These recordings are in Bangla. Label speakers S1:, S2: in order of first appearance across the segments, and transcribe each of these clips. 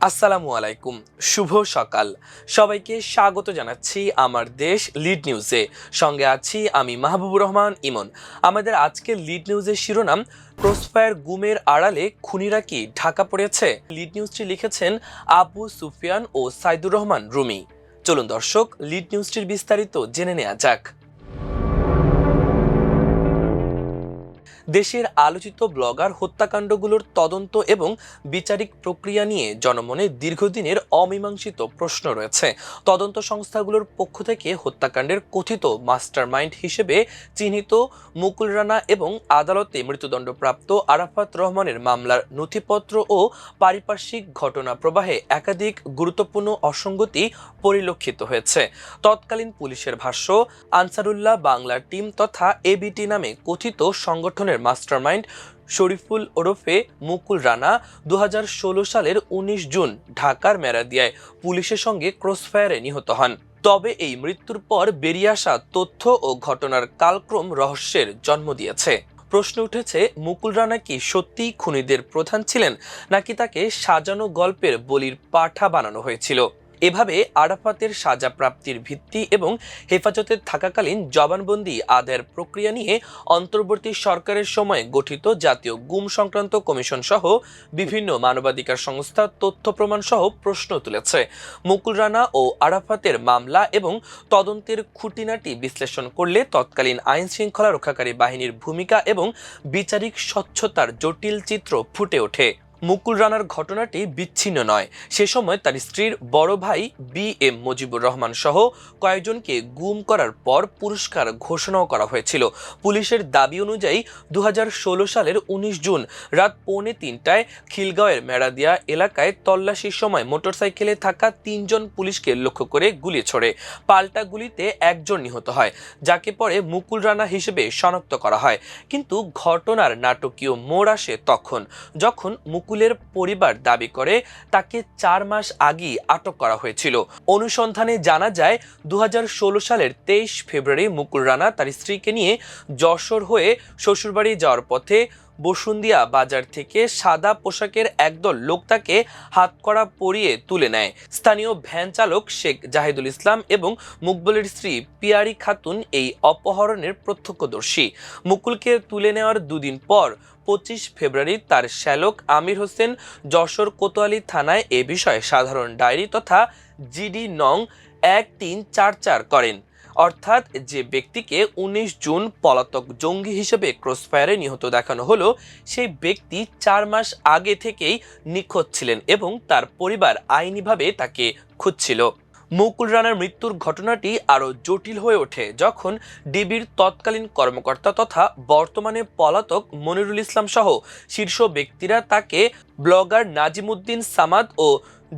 S1: আসসালামু আলাইকুম, শুভ সকাল। সবাইকে স্বাগত জানাচ্ছি আমার দেশ লিড নিউজে। সঙ্গে আছি আমি মাহবুবুর রহমান ইমন। আমাদের আজকের লিড নিউজের শিরোনাম, ক্রসফায়ার গুমের আড়ালে খুনিরা কি ঢাকা পড়েছে। লিড নিউজটি লিখেছেন আবু সুফিয়ান ও সাইদুর রহমান রুমি। চলুন দর্শক, লিড নিউজটির বিস্তারিত জেনে নেওয়া যাক। দেশের আলোচিত ব্লগার হত্যাকাণ্ডগুলোর তদন্ত এবং বিচারিক প্রক্রিয়া নিয়ে জনমনে দীর্ঘদিনের অমীমাংসিত প্রশ্ন রয়েছে। তদন্ত সংস্থাগুলোর পক্ষ থেকে হত্যাকাণ্ডের কথিত মাস্টারমাইন্ড হিসেবে চিহ্নিত মুকুল রানা এবং আদালতে মৃত্যুদণ্ডপ্রাপ্ত আরাফাত রহমানের মামলার নথিপত্র ও পারিপার্শ্বিক ঘটনা প্রবাহে একাধিক গুরুত্বপূর্ণ অসঙ্গতি পরিলক্ষিত হয়েছে। তৎকালীন পুলিশের ভাষ্য, আনসারুল্লাহ বাংলার টিম তথা এবিটি নামে কথিত সংগঠনের মাস্টারমাইন্ড শরীফুল ওরফে মুকুল রানা 2016 সালের 19 জুন ঢাকার মেরাদিয়ায় পুলিশের সঙ্গে ক্রসফায়ারে নিহত হন। তবে এই মৃত্যুর পর বেরিয়ে আসা তথ্য ও ঘটনার কালক্রম রহস্যের জন্ম দিয়েছে। প্রশ্ন উঠেছে, মুকুল রানা কি সত্যিই খুনিদের প্রধান ছিলেন, নাকি তাকে সাজানো গল্পের বলির পাঠা বানানো হয়েছিল? এভাবে আরাফাতের সাজা প্রাপ্তির ভিত্তি এবং হেফাজতে থাকাকালীন জবানবন্দি আদায়ের প্রক্রিয়া নিয়ে অন্তর্বর্তী সরকারের সময় গঠিত জাতীয় গুম সংক্রান্ত কমিশন সহ বিভিন্ন মানবাধিকার সংস্থা তথ্য প্রমাণ সহ প্রশ্ন তুলেছে। মুকুল রানা ও আরাফাতের মামলা এবং তদন্তের খুঁটিনাটি বিশ্লেষণ করলে তৎকালীন আইন শৃঙ্খলা রক্ষাকারী বাহিনীর ভূমিকা এবং বিচারিক স্বচ্ছতার জটিল চিত্র ফুটে ওঠে। মুকুল রানার ঘটনাটি বিচ্ছিন্ন নয়। সে সময় তার স্ত্রীর বড় ভাই বি.এম. মুজিবুর রহমান সহ কয়েকজনকে গুম করার পর পুরস্কার ঘোষণাও করা হয়েছিল। পুলিশের দাবি অনুযায়ী 2016 সালের 19 জুন রাত 2:45টায় খিলগাঁওয়ের মেরাদিয়া এলাকায় তল্লাশির সময় মোটরসাইকেলে থাকা 3 জন পুলিশকে লক্ষ্য করে গুলি ছোড়ে। পাল্টা গুলিতে একজন নিহত হয়, যাকে পরে মুকুল রানা হিসেবে শনাক্ত করা হয়। কিন্তু ঘটনার নাটকীয় মোড় আসে তখন, যখন মুকুলের পরিবার দাবি করে তাকে 4 মাস আগেই আটক করা হয়েছিল। অনুসন্ধানে জানা যায় 2016 সালের 23 ফেব্রুয়ারি মুকুল রানা তার স্ত্রীকে নিয়ে যশোর হয়ে শ্বশুরবাড়ি যাওয়ার পথে বসুন্দিয়া বাজার থেকে সাদা পোশাকের একদল লোক তাকে হাতকড়া পরিয়ে তুলে নেয়। স্থানীয় ভ্যান চালক শেখ জাহিদুল ইসলাম এবং মুকবলের স্ত্রী পিয়ারি খাতুন এই অপহরণের প্রত্যক্ষদর্শী। মুকুলকে তুলে নেওয়ার দুদিন পর 25 ফেব্রুয়ারি তার শ্যালক আমির হোসেন যশোর কোতোয়ালি থানায় এ বিষয়ে সাধারণ ডায়েরি তথা জিডি নং 1344 করেন। অর্থাৎ যে ব্যক্তিকে 19 জুন পলাতক জঙ্গি হিসেবে ক্রসফায়ারে নিহত দেখানো হলো, সেই ব্যক্তি 4 মাস আগে থেকেই নিখোঁজ ছিলেন এবং তার পরিবার আইনিভাবে তাকে খুঁজছিল। মুকুল রানার মৃত্যুর ঘটনাটি আরও জটিল হয়ে ওঠে যখন ডিবির তৎকালীন কর্মকর্তা তথা বর্তমানে পলাতক মনিরুল ইসলাম সহ শীর্ষ ব্যক্তিরা তাকে ব্লগার নাজিমুদ্দিন সামাদ ও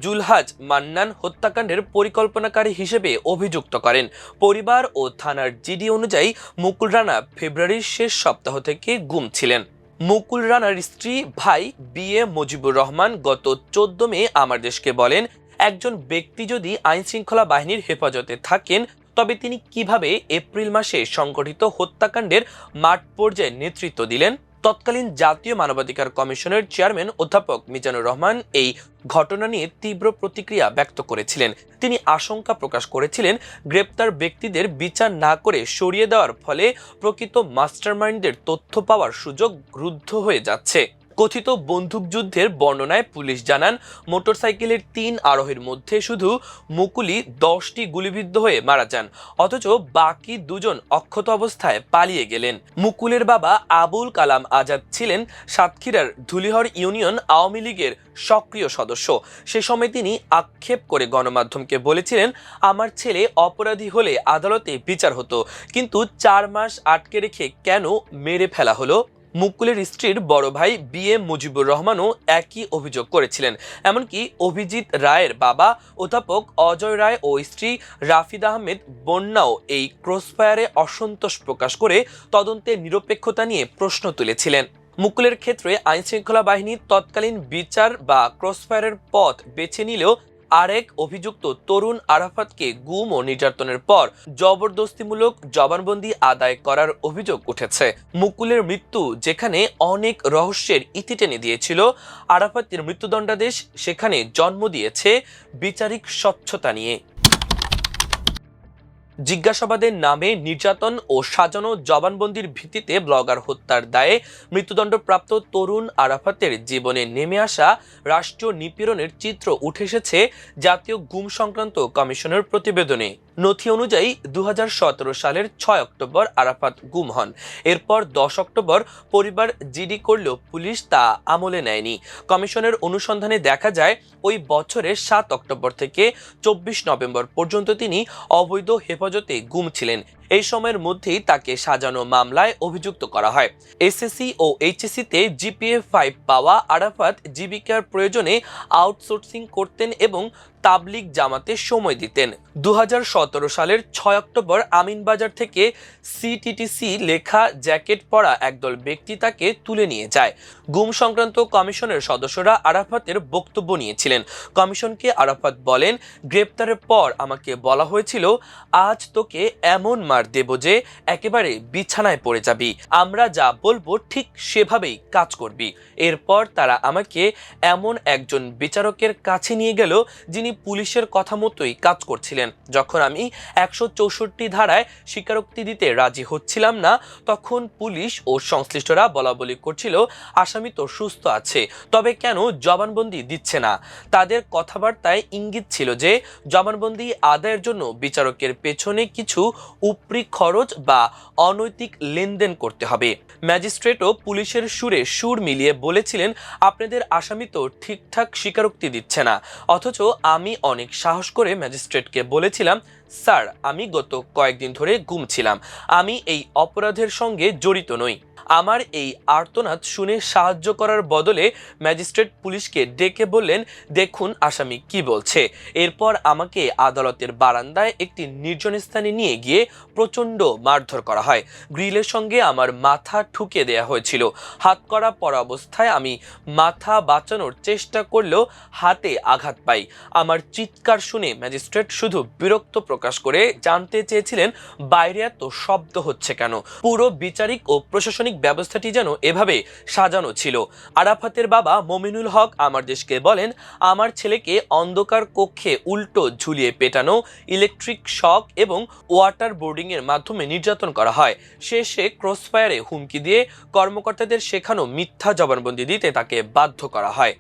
S1: জুলহাজ মান্নান হত্যাকাণ্ডের পরিকল্পনাকারী হিসেবে অভিযুক্ত করেন। পরিবার ও থানার জিডি অনুযায়ী মুকুল রানা ফেব্রুয়ারির শেষ সপ্তাহ থেকে গুম ছিলেন। মুকুল রানার স্ত্রী ভাই বি.এম. মুজিবুর রহমান গত 14 মে আমার দেশকে বলেন, একজন ব্যক্তি যদি আইন শৃঙ্খলা বাহিনীর হেফাজতে থাকেন, তবে তিনি কিভাবে এপ্রিল মাসে সংগঠিত হত্যাকাণ্ডের মাঠ পর্যায়ে নেতৃত্ব দিলেন? তৎকালীন জাতীয় মানবাধিকার কমিশনের চেয়ারম্যান অধ্যাপক মিজানুর রহমান এই ঘটনা নিয়ে তীব্র প্রতিক্রিয়া ব্যক্ত করেছিলেন। তিনি আশঙ্কা প্রকাশ করেছিলেন, গ্রেপ্তার ব্যক্তিদের বিচার না করে সরিয়ে দেওয়ার ফলে প্রকৃত মাস্টারমাইন্ডের তথ্য পাওয়ার সুযোগ রুদ্ধ হয়ে যাচ্ছে। কথিত বন্দুকযুদ্ধের বর্ণনায় পুলিশ জানান, মোটরসাইকেলের 3 আরোহীর মধ্যে শুধু মুকুলই 10টি গুলিবিদ্ধ হয়ে মারা যান, অথচ বাকি 2 জন অক্ষত অবস্থায় পালিয়ে গেলেন। মুকুলের বাবা আবুল কালাম আজাদ ছিলেন সাতক্ষীরার ধুলিহর ইউনিয়ন আওয়ামী লীগের সক্রিয় সদস্য। সে সময় তিনি আক্ষেপ করে গণমাধ্যমকে বলেছিলেন, আমার ছেলে অপরাধী হলে আদালতে বিচার হতো, কিন্তু 4 মাস আটকে রেখে কেন মেরে ফেলা হলো? মুকুলের স্ত্রীর বড় ভাই বি.এম. মুজিবুর রহমানও একই অভিযোগ করেছিলেন। এমনকি অভিজিৎ রায়ের বাবা অধ্যাপক অজয় রায় ও স্ত্রী রাফিদ আহমেদ বন্যাও এই ক্রসফায়ারে অসন্তোষ প্রকাশ করে তদন্তের নিরপেক্ষতা নিয়ে প্রশ্ন তুলেছিলেন। মুকুলের ক্ষেত্রে আইন শৃঙ্খলা বাহিনী তৎকালীন বিচার বা ক্রসফায়ারের পথ বেছে নিলেও আরেক অভিযুক্ত তরুণ আরাফাতকে গুম ও নির্যাতনের পর জবরদস্তিমূলক জবানবন্দি আদায় করার অভিযোগ উঠেছে। মুকুলের মৃত্যু যেখানে অনেক রহস্যের ইতি টেনে দিয়েছিল, আরাফাতের মৃত্যুদণ্ডাদেশ সেখানে জন্ম দিয়েছে বিচারিক স্বচ্ছতা নিয়ে। জিজ্ঞাসাবাদের নামে নির্যাতন ও সাজানো জবানবন্দির ভিত্তিতে ব্লগার হত্যার দায়ে মৃত্যুদণ্ডপ্রাপ্ত তরুণ আরাফাতের জীবনে নেমে আসা রাষ্ট্রীয় নিপীড়নের চিত্র উঠে এসেছে জাতীয় গুম সংক্রান্ত কমিশনের প্রতিবেদনে। নথি অনুযায়ী 2017 সালের 6 অক্টোবর আরাফাত গুম হন। এরপর 10 অক্টোবর পরিবার জিডি করলেও পুলিশ তা আমলে নেয়নি। কমিশনের অনুসন্ধানে দেখা যায় ওই বছরের 7 অক্টোবর থেকে 24 নভেম্বর পর্যন্ত তিনি অবৈধ হেফাজতে গুম ছিলেন। এই সময়ের মধ্যেই তাকে সাজানো মামলায় অভিযুক্ত করা হয়। এসএসসি ও এইচএসসিতে জিপিএ 5 পাওয়া আরাফাত জীবিকার প্রয়োজনে আউটসোর্সিং করতেন এবং তাবলিগ জামাতে সময় দিতেন। 2017 সালের 6 অক্টোবর আমিনবাজার থেকে সিটিটিসি লেখা জ্যাকেট পরা একদল ব্যক্তি তাকে তুলে নিয়ে যায়। গুম সংক্রান্ত কমিশনের সদস্যরা আরাফাতের বক্তব্য নিয়েছিলেন। কমিশনকে আরাফাত বলেন, গ্রেপ্তারের পর আমাকে বলা হয়েছিল, আজ তোকে এমন মার দেব যে একেবারে বিছানায় পড়ে যাবি, আমরা যা বলবো ঠিক সেভাবেই কাজ করবি। এরপর তারা আমাকে এমন একজন বিচারকের কাছে নিয়ে গেল যিনি পুলিশের কথা মতোই কাজ করছিলেন। যখন আমি 164 ধারায় স্বীকারোক্তি দিতে রাজি হচ্ছিলাম না, তখন পুলিশ ও সংশ্লিষ্টরা বলাবলি করছিল, আসামি তো সুস্থ আছে, তবে কেন জবানবন্দি দিচ্ছে না। তাদের কথাবার্তায় ইঙ্গিত ছিল যে জবানবন্দি আদায়ের জন্য বিচারকের পেছনে কিছু উপরি খরচ বা অনৈতিক লেনদেন করতে হবে। ম্যাজিস্ট্রেটও পুলিশের সুরে সুর মিলিয়ে বলেছিলেন, আপনাদের আসামি তো ঠিকঠাক স্বীকারোক্তি দিচ্ছে না। অথচ আমি অনেক সাহস করে ম্যাজিস্ট্রেটকে বলেছিলাম, স্যার আমি গত কয়েকদিন ধরে গুম ছিলাম, আমি এই অপরাধের সঙ্গে জড়িত নই। আমার এই আর্তনাদ শুনে সাহায্য করার বদলে ম্যাজিস্ট্রেট পুলিশকে ডেকে বললেন, দেখুন আসামি কি বলছে। এরপর আমাকে আদালতের বারান্দায় একটি নির্জন স্থানে নিয়ে গিয়ে প্রচণ্ড মারধর করা হয়। গ্রিলের সঙ্গে আমার মাথা ঠুকে দেয়া হয়েছিল। হাতকড়া পরা অবস্থায় আমি মাথা বাঁচানোর চেষ্টা করলেও হাতে আঘাত পাই। আমার চিৎকার শুনে ম্যাজিস্ট্রেট শুধু বিরক্ত প্রকাশ করে জানতে চেয়েছিলেন, বাইরে এত শব্দ হচ্ছে কেন। পুরো বিচারিক ও প্রশাসনিক ব্যবস্থাটি যেন এভাবে সাজানো ছিল। আরাফাতের বাবা মমিনুল হক আমার দেশকে বলেন, আমার ছেলেকে অন্ধকার কক্ষে উল্টো ঝুলিয়ে পেটানো, ইলেকট্রিক শক এবং ওয়াটার বোর্ডিং এর মাধ্যমে নির্যাতন করা হয়। শেষে ক্রসফায়ারে হুমকি দিয়ে কর্মকর্তাদের শেখানো মিথ্যা জবানবন্দি দিতে তাকে বাধ্য করা হয়।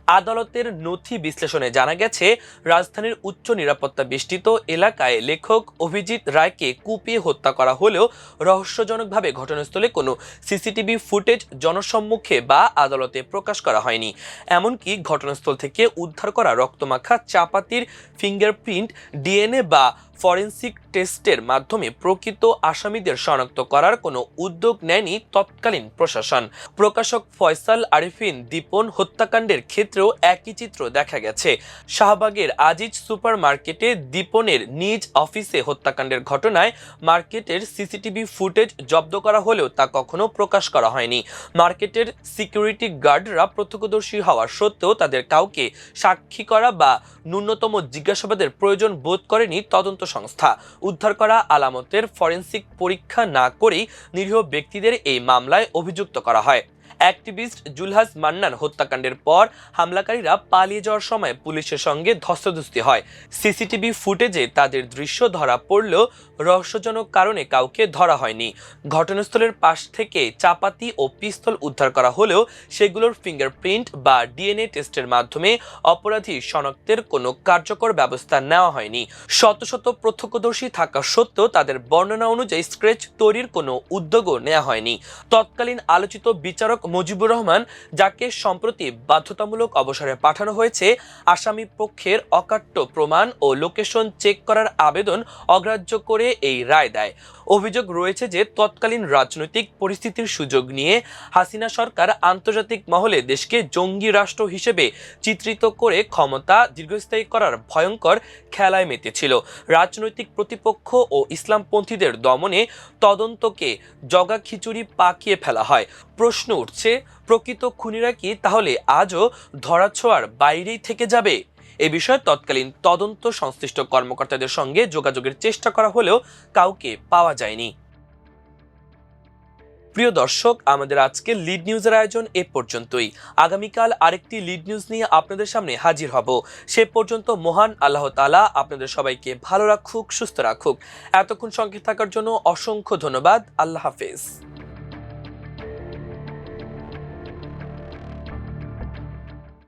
S1: আদালতের নথি বিশ্লেষণে জানা গেছে, রাজধানীর উচ্চ নিরাপত্তা বেষ্টিত এলাকায় লেখক অভিজিৎ রায়কে কুপিয়ে হত্যা করা হলেও রহস্যজনকভাবে ঘটনাস্থলে কোনো সিসিটিভি ফুটেজ জনসম্মুখে বা আদালতে প্রকাশ করা হয়নি। এমনকি ঘটনাস্থল থেকে উদ্ধার করা রক্তমাখা চাপাতির ফিঙ্গারপ্রিন্ট, ডিএনএ বা ফরেনসিক টেস্টের মাধ্যমে প্রকৃত আসামিদের শনাক্ত করার কোনো উদ্যোগ নেয়নি তৎকালীন প্রশাসন। প্রকাশক ফয়সাল আরিফিন দীপন হত্যাকাণ্ডের ক্ষেত্রেও একই চিত্র দেখা গেছে। শাহবাগের আজিজ সুপার মার্কেটে দীপনের নিজ অফিসে হত্যাকাণ্ডের ঘটনায় মার্কেটের সিসিটিভি ফুটেজ জব্দ করা হলেও তা কখনো প্রকাশ করা হয়নি। মার্কেটের সিকিউরিটি গার্ডরা প্রত্যক্ষদর্শী হওয়া সত্ত্বেও তাদের কাউকে সাক্ষী করা বা ন্যূনতম জিজ্ঞাসাবাদের প্রয়োজন বোধ করেনি তদন্ত সংস্থা। উদ্ধার করা আলামতের ফরেনসিক পরীক্ষা না করেই নিরীহ ব্যক্তিদের এই মামলায় অভিযুক্ত করা হয়। অ্যাক্টিভিস্ট জুলহাস মান্নান হত্যাকাণ্ডের পর হামলাকারীরা পালিয়ে যাওয়ার সময় পুলিশের সঙ্গে ধস্তাধস্তি হয়। সিসিটিভি ফুটেজে তাদের দৃশ্য ধরা পড়লেও রহস্যজনক কারণে কাউকে ধরা হয়নি। ঘটনাস্থলের পাশ থেকে চাপাতি ও পিস্তল উদ্ধার করা হলেও সেগুলোর ফিঙ্গারপ্রিন্ট বা ডিএনএ টেস্টের মাধ্যমে অপরাধী শনাক্তের কোনো কার্যকর ব্যবস্থা নেওয়া হয়নি। শত শত প্রত্যক্ষদর্শী থাকা সত্ত্বেও তাদের বর্ণনা অনুযায়ী স্ক্র্যাচ তৈরির কোনো উদ্যোগও নেওয়া হয়নি। তৎকালীন আলোচিত বিচারক মুজিবুর রহমান, যাকে সম্প্রতি বাধ্যতামূলক অবসরে পাঠানো হয়েছে, আসামি পক্ষের অকাট্য প্রমাণ ও লোকেশন চেক করার আবেদন অগ্রাহ্য করে এই রায় দেয়। অভিযোগ রয়েছে যে তৎকালীন রাজনৈতিক পরিস্থিতির সুযোগ নিয়ে হাসিনা সরকার আন্তর্জাতিক মহলে দেশকে জঙ্গি রাষ্ট্র হিসেবে চিত্রিত করে ক্ষমতা দীর্ঘস্থায়ী করার ভয়ঙ্কর খেলায় মেতেছিল। রাজনৈতিক প্রতিপক্ষ ও ইসলামপন্থীদের দমনে তদন্তকে জগা খিচুড়ি পাকিয়ে ফেলা হয়। প্রশ্ন উঠছে, প্রকৃত খুনিরা কি তাহলে আজও ধরাছোঁয়ার বাইরেই থেকে যাবে? এ বিষয়ে তৎকালীন তদন্ত সংশ্লিষ্ট কর্মকর্তাদের সঙ্গে যোগাযোগের চেষ্টা করা হলেও কাউকে পাওয়া যায়নি। প্রিয় দর্শক, আমাদের আজকে লিড নিউজের আয়োজন এ পর্যন্তই। আগামীকাল আরেকটি লিড নিউজ নিয়ে আপনাদের সামনে হাজির হব। সে পর্যন্ত মহান আল্লাহ তাআলা আপনাদের সবাইকে ভালো রাখুক, সুস্থ রাখুক। এতক্ষণ সঙ্গে থাকার জন্য অসংখ্য ধন্যবাদ। আল্লাহ হাফেজ।